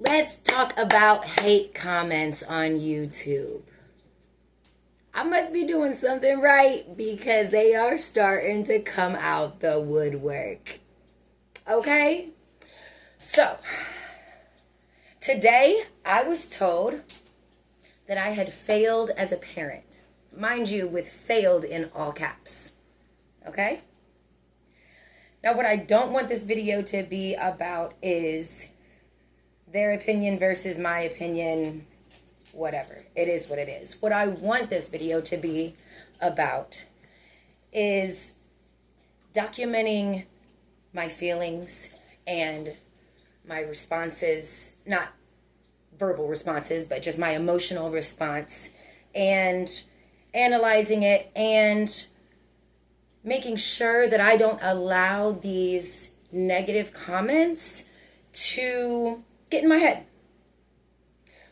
Let's talk about hate comments on YouTube. I must be doing something right because they are starting to come out the woodwork. Okay? So, today I was told that I had failed as a parent. Mind you, with failed in all caps. Okay? Now, what I don't want this video to be about is their opinion versus my opinion, whatever. It is what it is. What I want this video to be about is documenting my feelings and my responses, not verbal responses, but just my emotional response, and analyzing it and making sure that I don't allow these negative comments to get in my head.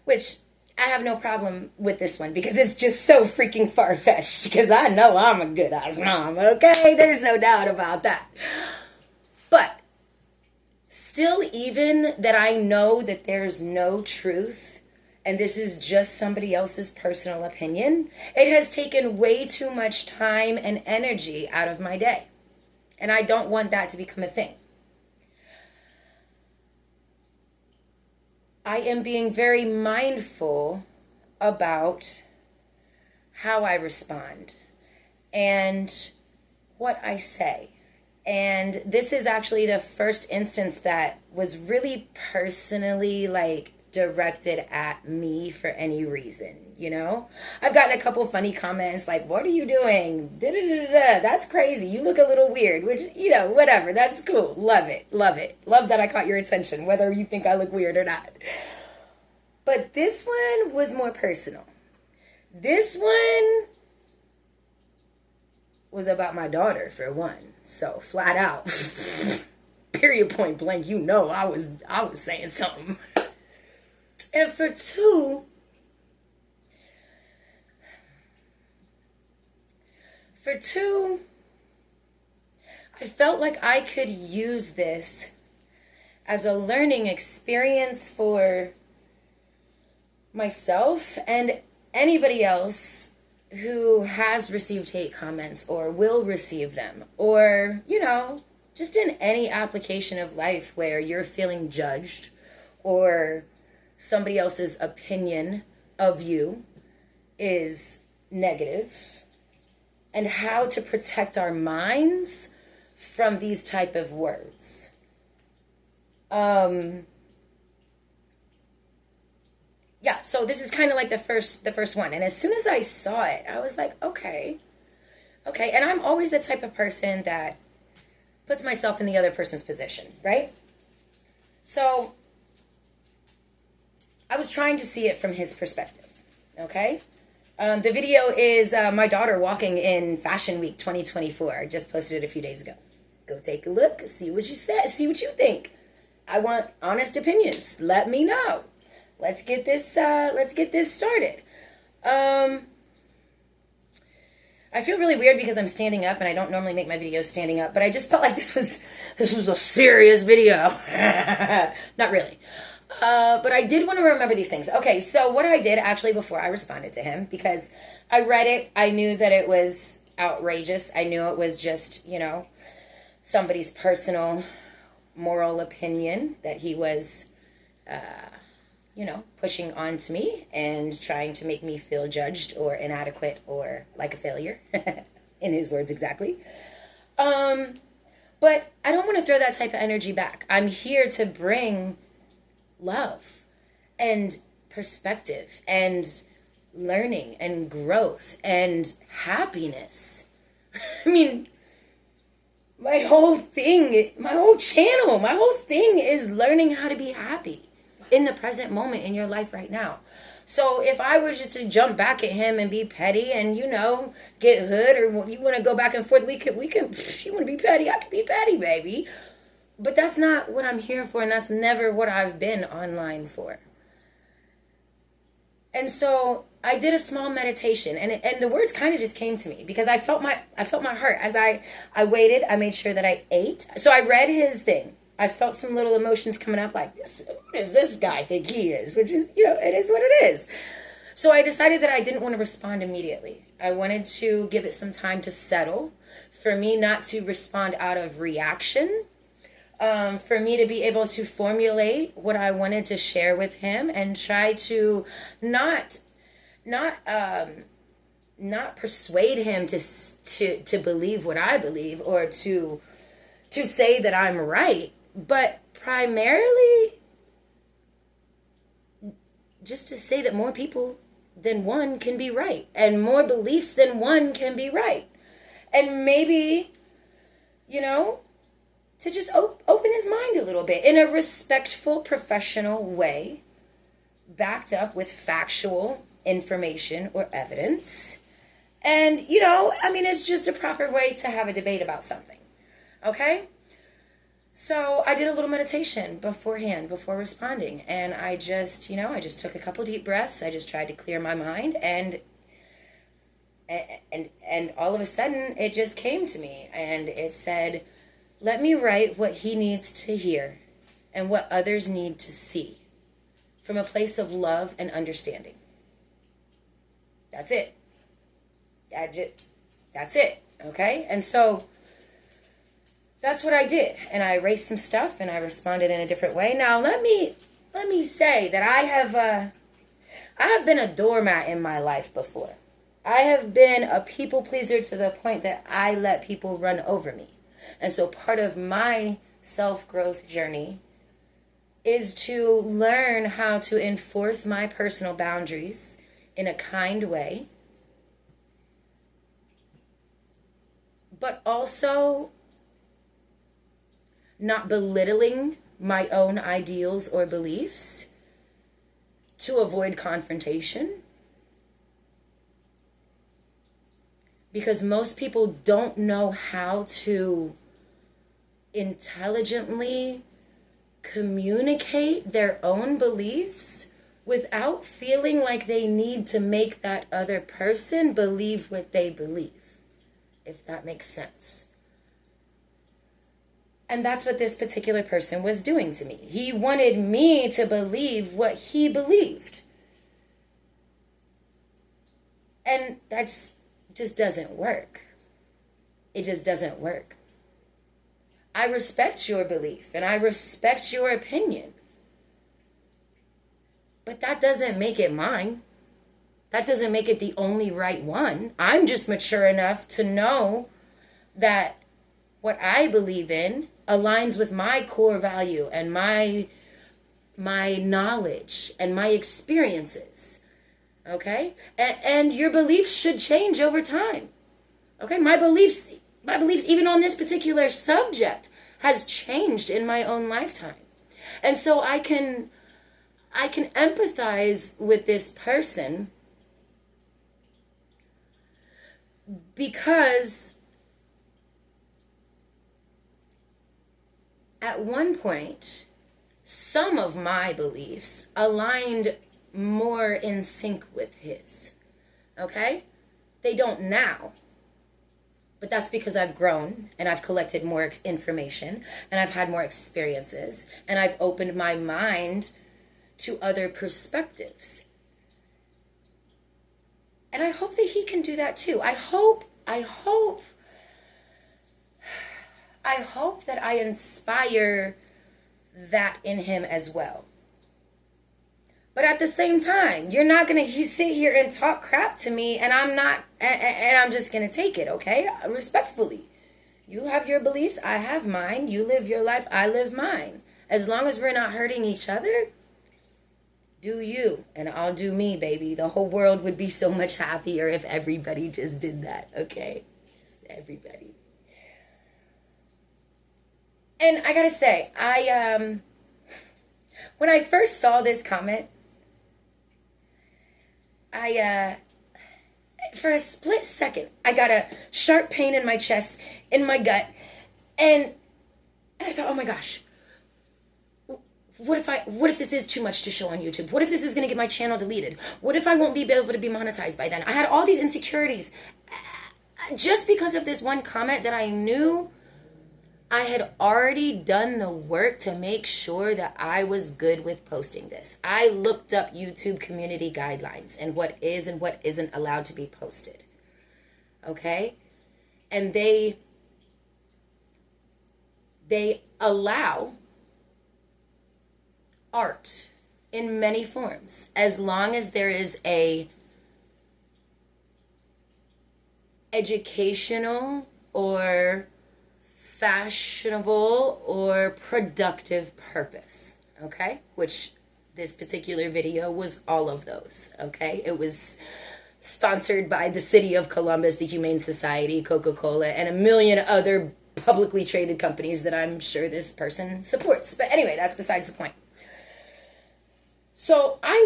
Which, I have no problem with this one because it's just so freaking far-fetched, because I know I'm a good-ass mom, okay? There's no doubt about that. But still, even that I know that there's no truth and this is just somebody else's personal opinion, it has taken way too much time and energy out of my day. And I don't want that to become a thing. I am being very mindful about how I respond and what I say. And this is actually the first instance that was really personally directed at me for any reason, you know? I've gotten a couple funny comments like, "What are you doing? Da-da-da-da-da. That's crazy. You look a little weird," which, you know, whatever. That's cool. Love it. Love it. Love that I caught your attention, whether you think I look weird or not. But this one was more personal. This one was about my daughter, for one. So, flat out. Period, point blank, you know I was saying something. And for two, I felt like I could use this as a learning experience for myself and anybody else who has received hate comments or will receive them, or, you know, just in any application of life where you're feeling judged or somebody else's opinion of you is negative, and how to protect our minds from these type of words. Yeah, so this is kind of like the first one. And as soon as I saw it, I was like, okay. And I'm always the type of person that puts myself in the other person's position, right? So I was trying to see it from his perspective, okay? The video is my daughter walking in Fashion Week 2024. I just posted it a few days ago. Go take a look, see what you said, see what you think. I want honest opinions. Let me know. Let's get this started. I feel really weird because I'm standing up, and I don't normally make my videos standing up, but I just felt like this was a serious video. Not really. But I did want to remember these things. Okay, so what I did actually before I responded to him, because I read it, I knew that it was outrageous. I knew it was just, you know, somebody's personal moral opinion that he was, you know, pushing onto me and trying to make me feel judged or inadequate or like a failure, in his words exactly. But I don't want to throw that type of energy back. I'm here to bring love and perspective and learning and growth and happiness. I mean, my whole channel, my whole thing is learning how to be happy in the present moment in your life right now. So if I were just to jump back at him and be petty and, you know, get hood, or you want to go back and forth, we can, you want to be petty, I can be petty, baby. But that's not what I'm here for, and that's never what I've been online for. And so I did a small meditation, and the words kind of just came to me because I felt my heart as I waited. I made sure that I ate. So I read his thing. I felt some little emotions coming up like this. does this guy think he is? Which is, it is what it is. So I decided that I didn't want to respond immediately. I wanted to give it some time to settle, for me not to respond out of reaction, for me to be able to formulate what I wanted to share with him and try to not persuade him to believe what I believe, or to say that I'm right, but primarily just to say that more people than one can be right, and more beliefs than one can be right. And maybe, to just open his mind a little bit in a respectful, professional way, backed up with factual information or evidence. And, it's just a proper way to have a debate about something. Okay? So I did a little meditation beforehand, before responding. And I just took a couple deep breaths. I just tried to clear my mind. And all of a sudden, it just came to me. And it said, let me write what he needs to hear and what others need to see, from a place of love and understanding. That's it. That's it. Okay? And so that's what I did. And I erased some stuff and I responded in a different way. Now, let me say that I have been a doormat in my life before. I have been a people pleaser to the point that I let people run over me. And so part of my self-growth journey is to learn how to enforce my personal boundaries in a kind way, but also not belittling my own ideals or beliefs to avoid confrontation. Because most people don't know how to intelligently communicate their own beliefs without feeling like they need to make that other person believe what they believe, if that makes sense. And that's what this particular person was doing to me. He wanted me to believe what he believed. And that just doesn't work. It just doesn't work. I respect your belief and I respect your opinion. But that doesn't make it mine. That doesn't make it the only right one. I'm just mature enough to know that what I believe in aligns with my core value and my knowledge and my experiences. Okay? And your beliefs should change over time. Okay? My beliefs even on this particular subject has changed in my own lifetime. And so I can empathize with this person because at one point, some of my beliefs aligned more in sync with his. Okay? They don't now. But that's because I've grown and I've collected more information and I've had more experiences and I've opened my mind to other perspectives. And I hope that he can do that too. I hope that I inspire that in him as well. But at the same time, you're not going to sit here and talk crap to me and I'm just going to take it, okay? Respectfully. You have your beliefs, I have mine. You live your life, I live mine. As long as we're not hurting each other, do you and I'll do me, baby. The whole world would be so much happier if everybody just did that, okay? Just everybody. And I gotta say, when I first saw this comment, for a split second, I got a sharp pain in my chest, in my gut, and I thought, oh my gosh, what if this is too much to show on YouTube? What if this is going to get my channel deleted? What if I won't be able to be monetized by then? I had all these insecurities just because of this one comment that I knew I had already done the work to make sure that I was good with posting this. I looked up YouTube community guidelines and what is and what isn't allowed to be posted. Okay? And they allow art in many forms as long as there is a educational or fashionable or productive purpose, okay? Which this particular video was all of those, okay? It was sponsored by the City of Columbus, the Humane Society, Coca-Cola, and a million other publicly traded companies that I'm sure this person supports. But anyway, that's besides the point. So I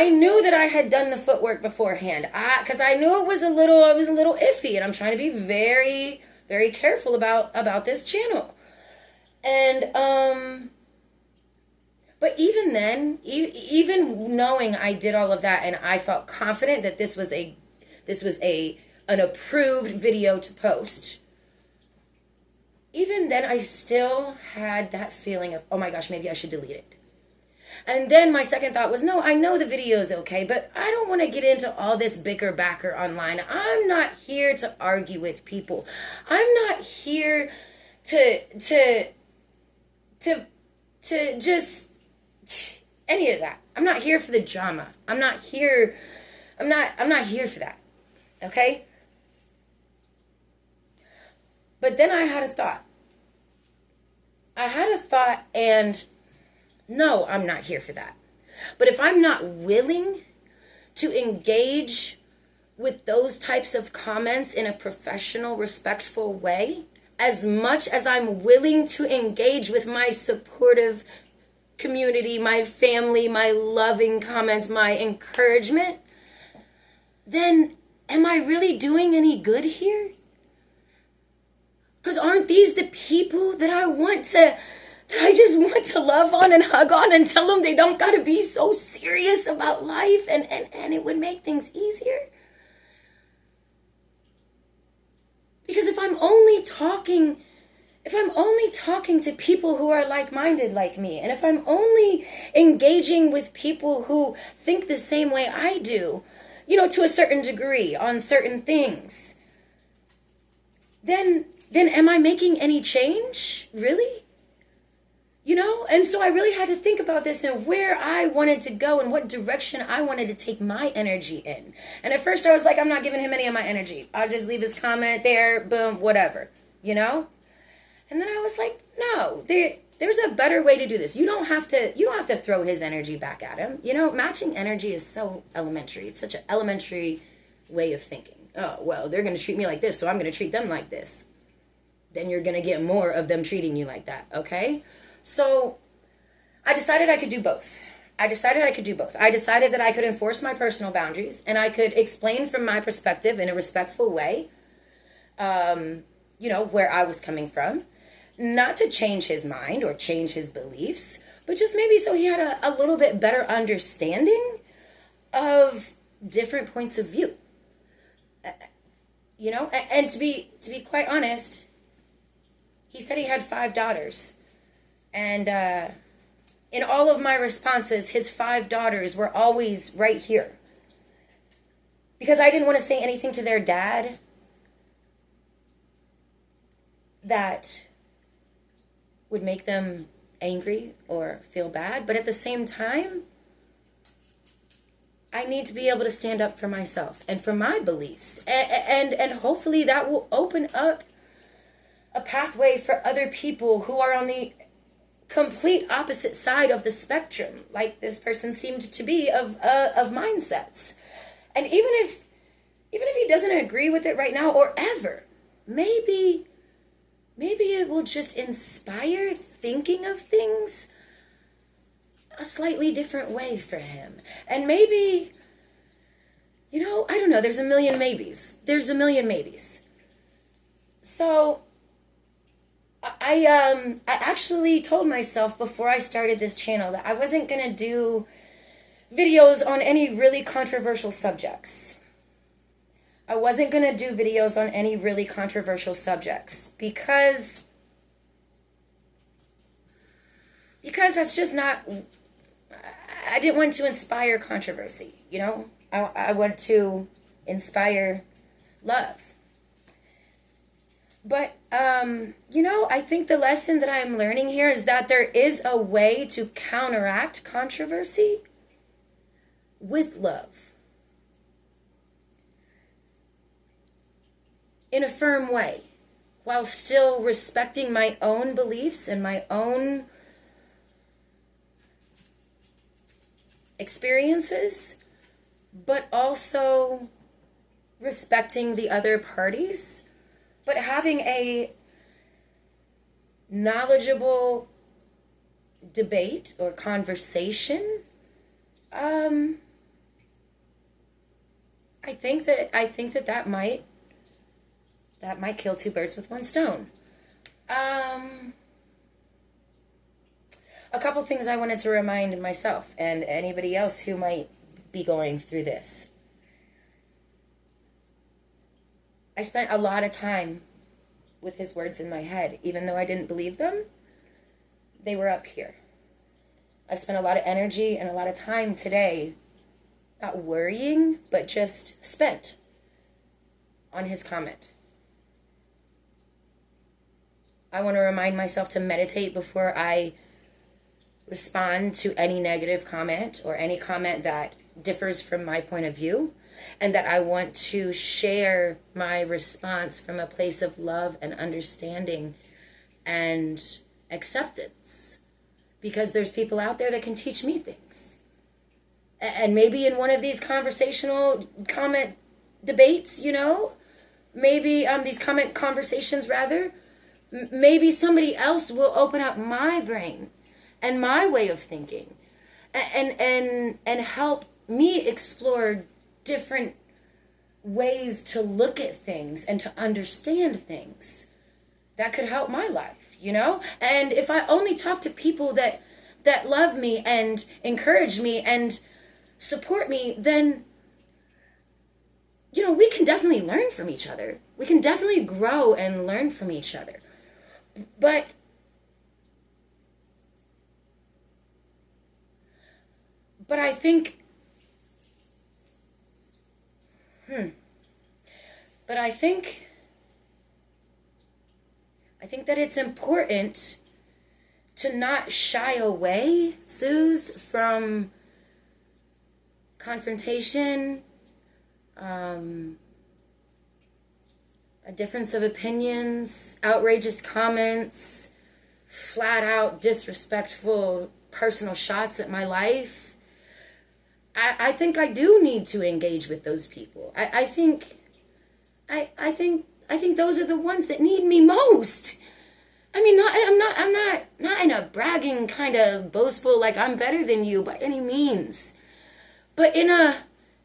knew that I had done the footwork beforehand. Because I knew it was a little iffy, and I'm trying to be very, very careful about this channel. And but even then, even knowing I did all of that, and I felt confident that this was an approved video to post. Even then, I still had that feeling of, oh my gosh, maybe I should delete it. And then my second thought was, no, I know the video is okay, but I don't want to get into all this bicker-backer online. I'm not here to argue with people. I'm not here to just any of that. I'm not here for the drama. I'm not here for that. Okay? But then I had a thought. And no, I'm not here for that. But if I'm not willing to engage with those types of comments in a professional, respectful way, as much as I'm willing to engage with my supportive community, my family, my loving comments, my encouragement, then am I really doing any good here? Because aren't these the people that I just want to love on and hug on and tell them they don't got to be so serious about life, and it would make things easier? Because if I'm only talking to people who are like-minded like me, and if I'm only engaging with people who think the same way I do, to a certain degree on certain things, then am I making any change? Really? And so I really had to think about this and where I wanted to go and what direction I wanted to take my energy in. And at first I was like, I'm not giving him any of my energy. I'll just leave his comment there, boom, whatever, And then I was like, no, there's a better way to do this. You don't have to throw his energy back at him. Matching energy is so elementary. It's such an elementary way of thinking. Oh, well, they're going to treat me like this, so I'm going to treat them like this. Then you're going to get more of them treating you like that, okay? So I decided I could do both. I decided that I could enforce my personal boundaries and I could explain from my perspective in a respectful way, where I was coming from. Not to change his mind or change his beliefs, but just maybe so he had a little bit better understanding of different points of view. And to be quite honest, he said he had 5 daughters. And in all of my responses, his 5 daughters were always right here. Because I didn't want to say anything to their dad that would make them angry or feel bad. But at the same time, I need to be able to stand up for myself and for my beliefs. And hopefully that will open up a pathway for other people who are on the complete opposite side of the spectrum, like this person seemed to be, of mindsets. And even if he doesn't agree with it right now or ever, maybe it will just inspire thinking of things a slightly different way for him. And maybe, I don't know, there's a million maybes. So I actually told myself before I started this channel that I wasn't going to do videos on any really controversial subjects. Because Because that's just not, I didn't want to inspire controversy, you know? I want to inspire love. But, you know, I think the lesson that I'm learning here is that there is a way to counteract controversy with love. In a firm way, while still respecting my own beliefs and my own experiences, but also respecting the other parties, but having a knowledgeable debate or conversation. I think that might kill two birds with one stone. A couple things I wanted to remind myself and anybody else who might be going through this. I spent a lot of time with his words in my head. Even though I didn't believe them, they were up here. I've spent a lot of energy and a lot of time today, not worrying, but just spent on his comment. I want to remind myself to meditate before I respond to any negative comment or any comment that differs from my point of view, and that I want to share my response from a place of love and understanding and acceptance, because there's people out there that can teach me things. And maybe in one of these comment debates, you know, maybe these comment conversations rather, maybe somebody else will open up my brain and my way of thinking and help me explore different ways to look at things and to understand things that could help my life, you know? And if I only talk to people that love me and encourage me and support me, then, you know, we can definitely learn from each other. We can definitely grow and learn from each other. But I think, I think that it's important to not shy away, Sooz, from confrontation, a difference of opinions, outrageous comments, flat out disrespectful personal shots at my life. I think I do need to engage with those people. I think those are the ones that need me most. I mean, I'm not in a bragging kind of boastful, like I'm better than you by any means. But in a,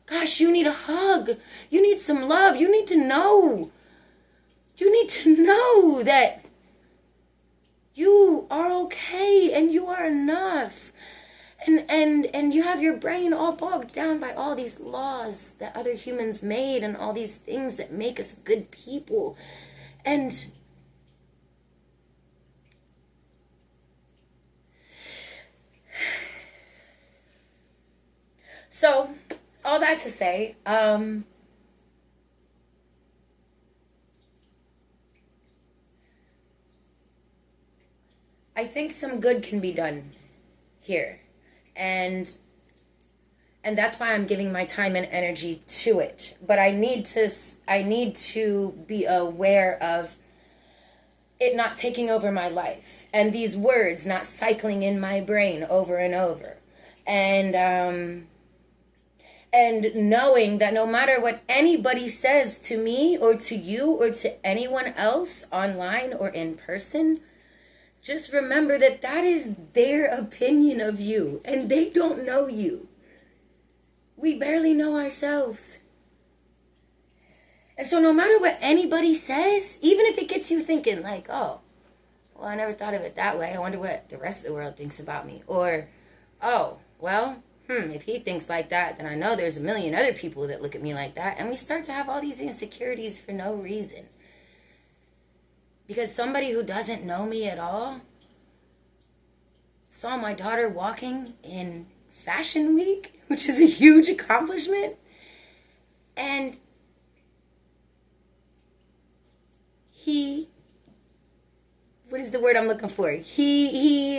gosh, you need a hug. You need some love. You need to know. You need to know that you are okay and you are enough. And you have your brain all bogged down by all these laws that other humans made and all these things that make us good people. And so, all that to say, I think some good can be done here. And that's why I'm giving my time and energy to it. But I need to be aware of it not taking over my life, and these words not cycling in my brain over and over, and knowing that no matter what anybody says to me or to you or to anyone else online or in person, just remember that is their opinion of you, and they don't know you. We barely know ourselves. And so no matter what anybody says, even if it gets you thinking like, oh, well, I never thought of it that way. I wonder what the rest of the world thinks about me. Or, oh, well, if he thinks like that, then I know there's a million other people that look at me like that. And we start to have all these insecurities for no reason. Because somebody who doesn't know me at all saw my daughter walking in Fashion Week, which is a huge accomplishment. And what is the word I'm looking for? He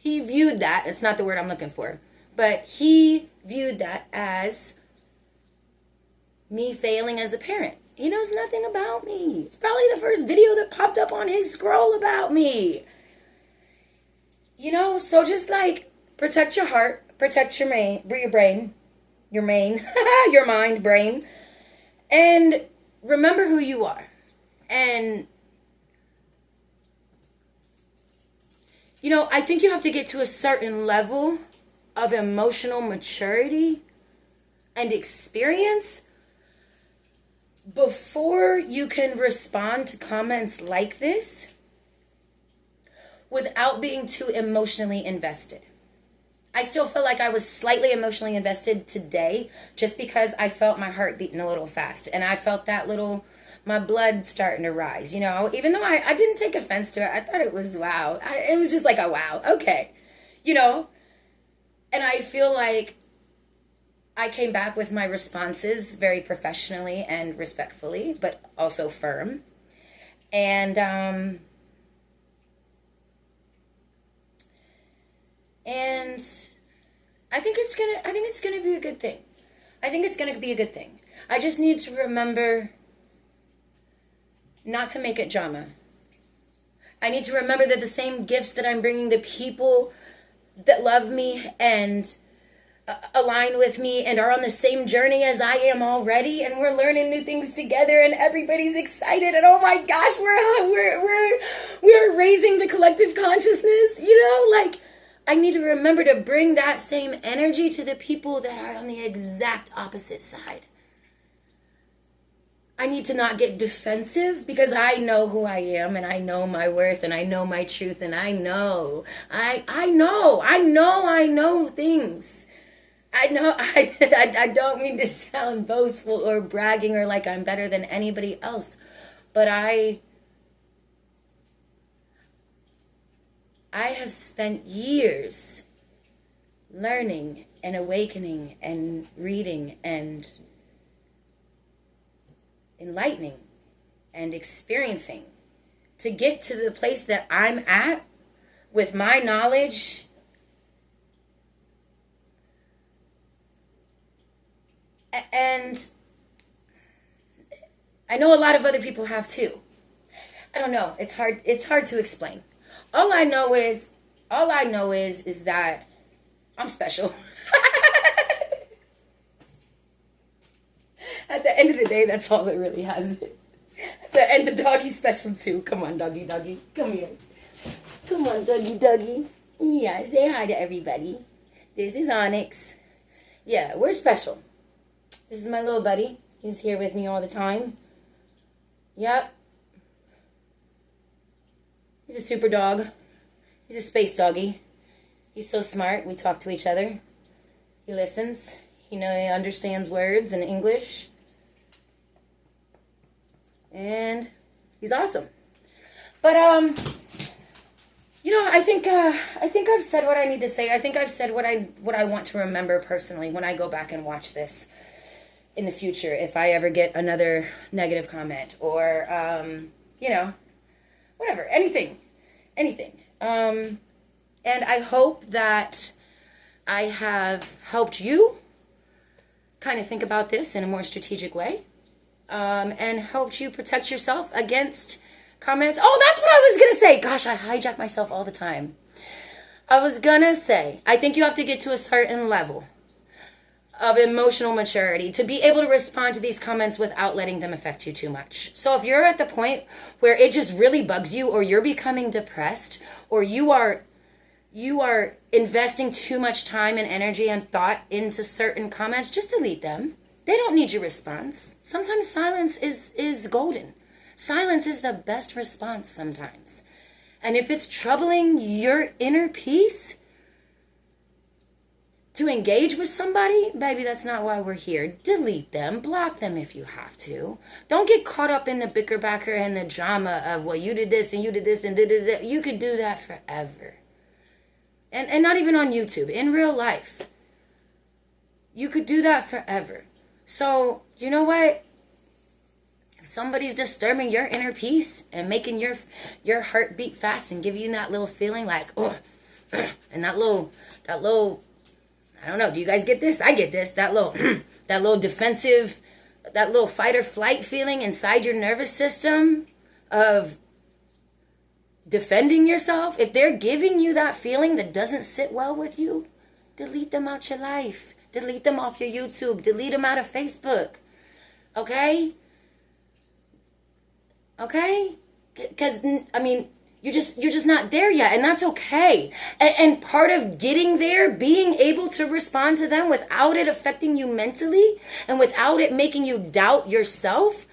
viewed that, it's not the word I'm looking for, but he viewed that as me failing as a parent. He knows nothing about me. It's probably the first video that popped up on his scroll about me. You know, so just like protect your heart, protect your brain, your mind, brain, and remember who you are. And, you know, I think you have to get to a certain level of emotional maturity and experience before you can respond to comments like this without being too emotionally invested. I still feel like I was slightly emotionally invested today just because I felt my heart beating a little fast. And I felt my blood starting to rise, you know, even though I didn't take offense to it. I thought it was wow. It was just like a wow. Okay. You know, and I feel like I came back with my responses very professionally and respectfully, but also firm. And I think it's gonna be a good thing. I think it's gonna be a good thing. I just need to remember not to make it drama. I need to remember that the same gifts that I'm bringing to people that love me and align with me and are on the same journey as I am already, and we're learning new things together, and everybody's excited, and oh my gosh, we're raising the collective consciousness, you know, like I need to remember to bring that same energy to the people that are on the exact opposite side. I need to not get defensive because I know who I am, and I know my worth, and I know my truth, and I know things. I know I don't mean to sound boastful or bragging or like I'm better than anybody else, but I have spent years learning and awakening and reading and enlightening and experiencing to get to the place that I'm at with my knowledge and I know a lot of other people have too. I don't know. It's hard to explain. All I know is that I'm special. At the end of the day, that's all that really has it. And the doggy's special too. Come on, doggy. Come here. Come on, doggy. Yeah, say hi to everybody. This is Onyx. Yeah, we're special. This is my little buddy. He's here with me all the time. Yep. He's a super dog. He's a space doggy. He's so smart. We talk to each other. He listens. He understands words in English. And he's awesome. But I think I've said what I need to say. I think I've said what I want to remember personally when I go back and watch this in the future, if I ever get another negative comment or whatever, anything. And I hope that I have helped you kind of think about this in a more strategic way, and helped you protect yourself against comments. Oh, that's what I was going to say. Gosh, I hijack myself all the time. I was going to say, I think you have to get to a certain level of emotional maturity to be able to respond to these comments without letting them affect you too much. So if you're at the point where it just really bugs you, or you're becoming depressed, or you are investing too much time and energy and thought into certain comments, just delete them. They don't need your response. Sometimes silence is golden. Silence is the best response sometimes. And if it's troubling your inner peace, to engage with somebody, baby, that's not why we're here. Delete them, block them if you have to. Don't get caught up in the bicker-backer and the drama of, well, you did this and you did this and da-da-da. You could do that forever. And not even on YouTube, in real life. You could do that forever. So, you know what? If somebody's disturbing your inner peace and making your heart beat fast and giving you that little feeling like, oh, and that little, I don't know, do you guys get this? I get this. That little defensive, that little fight or flight feeling inside your nervous system of defending yourself. If they're giving you that feeling that doesn't sit well with you, delete them out your life. Delete them off your YouTube. Delete them out of Facebook. Okay? Okay? Because, I mean, you're just not there yet, and that's okay. And part of getting there, being able to respond to them without it affecting you mentally and without it making you doubt yourself,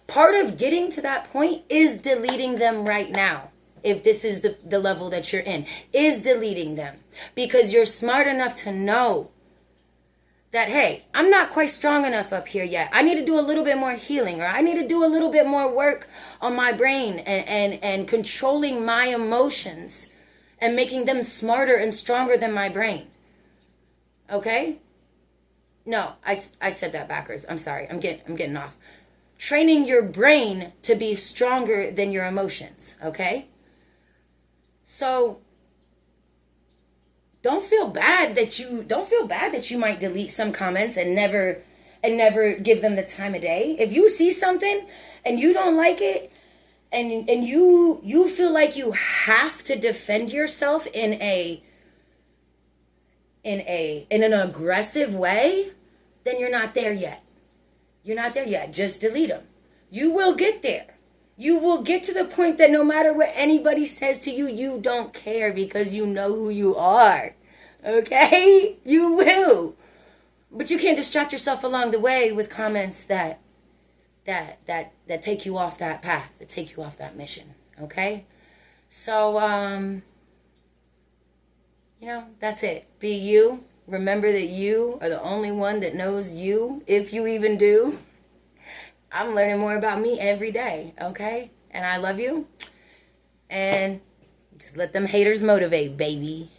part of getting to that point is deleting them right now. If this is the level that you're in, is deleting them. Because you're smart enough to know that, hey, I'm not quite strong enough up here yet. I need to do a little bit more healing, or I need to do a little bit more work on my brain and controlling my emotions and making them smarter and stronger than my brain. Okay? No, I said that backwards. I'm sorry. I'm getting off. Training your brain to be stronger than your emotions, okay? So don't feel bad that you might delete some comments and never give them the time of day. If you see something and you don't like it and you feel like you have to defend yourself in an aggressive way, then you're not there yet. You're not there yet. Just delete them. You will get there. You will get to the point that no matter what anybody says to you, you don't care because you know who you are. Okay? You will. But you can't distract yourself along the way with comments that take you off that path, that take you off that mission. Okay? So, that's it. Be you. Remember that you are the only one that knows you, if you even do. I'm learning more about me every day, okay? And I love you. And just let them haters motivate, baby.